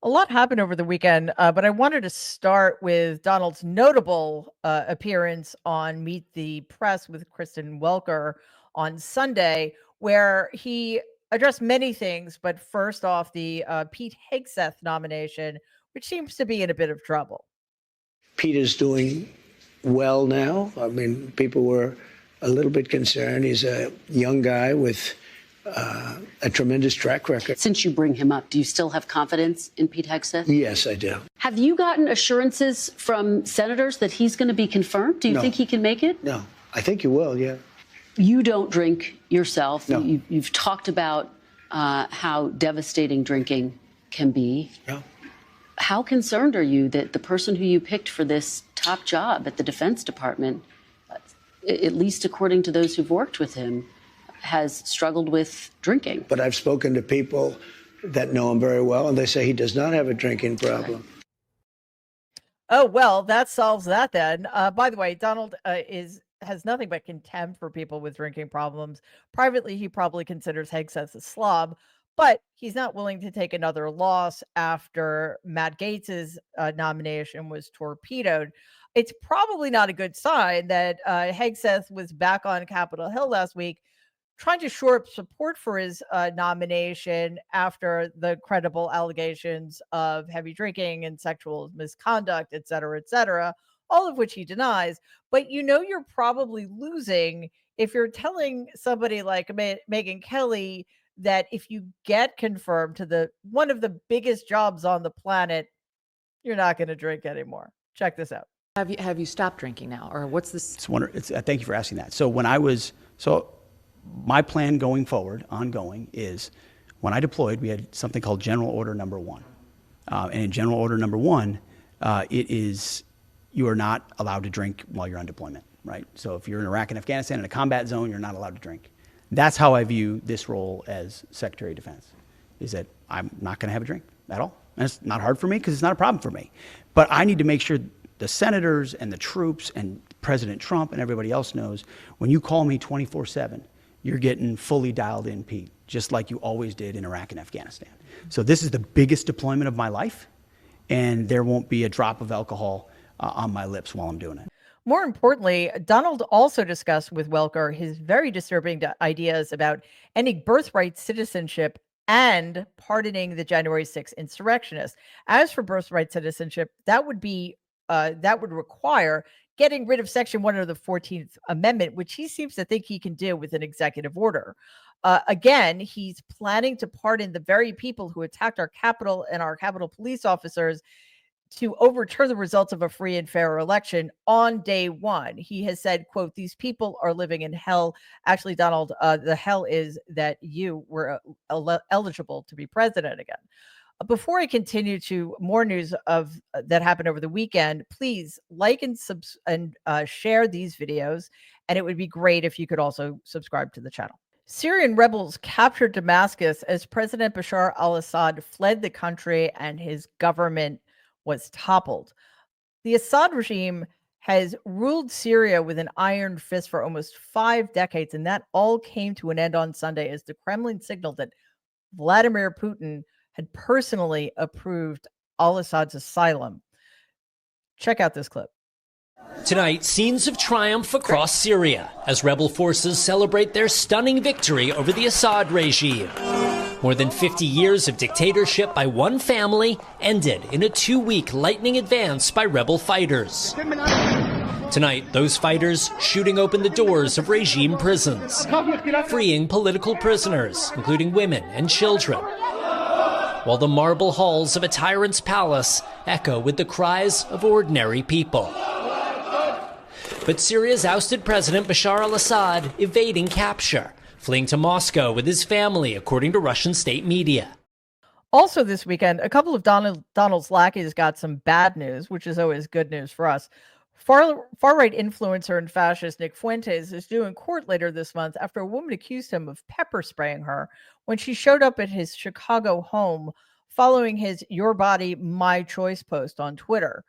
A lot happened over the weekend, but I wanted to start with Donald's notable appearance on Meet the Press with Kristen Welker on Sunday, where he addressed many things, but first off, the Pete Hegseth nomination, which seems to be in a bit of trouble. Pete is doing well now. I mean, people were a little bit concerned. He's a young guy with a tremendous track record. Since you bring him up, do you still have confidence in Pete Hegseth? Yes, I do. Have you gotten assurances from senators that he's going to be confirmed? Do you think he can make it? No, I think you will, yeah. You don't drink yourself. No. You've talked about how devastating drinking can be. No. How concerned are you that the person who you picked for this top job at the Defense Department, at least according to those who've worked with him, has struggled with drinking? But I've spoken to people that know him very well, and they say he does not have a drinking problem. Oh, well, that solves that then. By the way, Donald has nothing but contempt for people with drinking problems. Privately, he probably considers Hegseth a slob, but he's not willing to take another loss after Matt Gaetz's nomination was torpedoed. It's probably not a good sign that Hegseth was back on Capitol Hill last week trying to shore up support for his nomination after the credible allegations of heavy drinking and sexual misconduct, et cetera, all of which he denies. But you're probably losing if you're telling somebody like Megyn Kelly that if you get confirmed to one of the biggest jobs on the planet, you're not going to drink anymore. Check this out. Have you stopped drinking now, or what's this? Thank you for asking that. So my plan going forward, ongoing, is when I deployed, we had something called General Order Number 1. And in General Order Number 1, it is you are not allowed to drink while you're on deployment, right? So if you're in Iraq and Afghanistan in a combat zone, you're not allowed to drink. That's how I view this role as Secretary of Defense, is that I'm not going to have a drink at all. And it's not hard for me because it's not a problem for me. But I need to make sure the senators and the troops and President Trump and everybody else knows when you call me 24/7, you're getting fully dialed in, Pete, just like you always did in Iraq and Afghanistan. So this is the biggest deployment of my life, and there won't be a drop of alcohol on my lips while I'm doing it. More importantly, Donald also discussed with Welker his very disturbing ideas about ending birthright citizenship and pardoning the January 6th insurrectionists. As for birthright citizenship, that would require getting rid of Section 1 of the 14th Amendment, which he seems to think he can do with an executive order. Again, he's planning to pardon the very people who attacked our Capitol and our Capitol police officers to overturn the results of a free and fair election on day one. He has said, quote, "These people are living in hell." Actually, Donald, the hell is that you were eligible to be president again. Before I continue to more news of that happened over the weekend, please like and share these videos. And it would be great if you could also subscribe to the channel. Syrian rebels captured Damascus as President Bashar al-Assad fled the country and his government was toppled. The Assad regime has ruled Syria with an iron fist for almost 5 decades, and that all came to an end on Sunday as the Kremlin signaled that Vladimir Putin had personally approved al-Assad's asylum. Check out this clip. Tonight, scenes of triumph across Syria as rebel forces celebrate their stunning victory over the Assad regime. More than 50 years of dictatorship by one family ended in a 2-week lightning advance by rebel fighters. Tonight, those fighters shooting open the doors of regime prisons, freeing political prisoners, including women and children, while the marble halls of a tyrant's palace echo with the cries of ordinary people. But Syria's ousted President Bashar al-Assad evading capture, fleeing to Moscow with his family, according to Russian state media. Also this weekend, a couple of Donald's lackeys got some bad news, which is always good news for us. Far-right influencer and fascist Nick Fuentes is due in court later this month after a woman accused him of pepper spraying her when she showed up at his Chicago home following his "Your Body, My Choice" post on Twitter.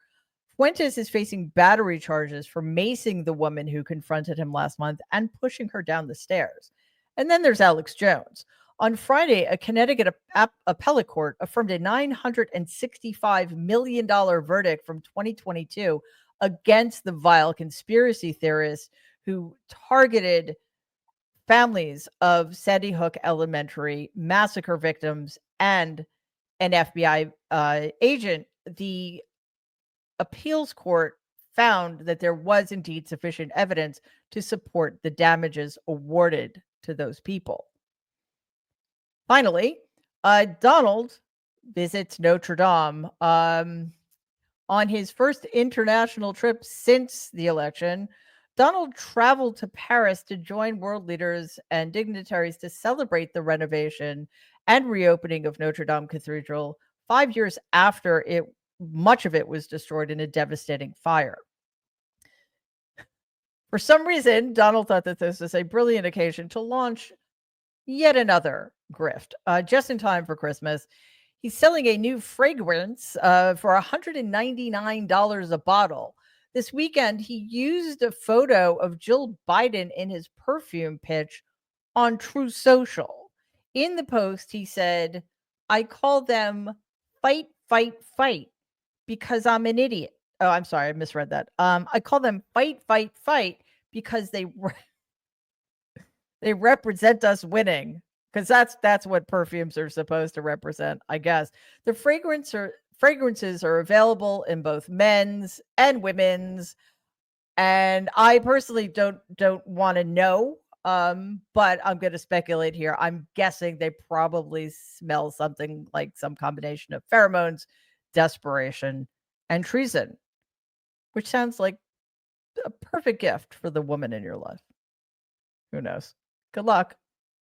Fuentes is facing battery charges for macing the woman who confronted him last month and pushing her down the stairs. And then there's Alex Jones. On Friday, a Connecticut appellate court affirmed a $965 million verdict from 2022 against the vile conspiracy theorists who targeted families of Sandy Hook Elementary massacre victims and an FBI agent. The appeals court found that there was indeed sufficient evidence to support the damages awarded to those people. Finally, Donald visits Notre Dame. On his first international trip since the election, Donald traveled to Paris to join world leaders and dignitaries to celebrate the renovation and reopening of Notre Dame Cathedral 5 years after much of it was destroyed in a devastating fire. For some reason, Donald thought that this was a brilliant occasion to launch yet another grift, just in time for Christmas. He's selling a new fragrance for $199 a bottle. This weekend, he used a photo of Jill Biden in his perfume pitch on True Social. In the post, he said, "I call them fight, fight, fight because I'm an idiot." Oh, I'm sorry, I misread that. I call them fight, fight, fight because they represent us winning, because that's what perfumes are supposed to represent, I guess. The fragrances are available in both men's and women's, and I personally don't want to know, but I'm going to speculate here. I'm guessing they probably smell something like some combination of pheromones, desperation, and treason, which sounds like a perfect gift for the woman in your life. Who knows? Good luck.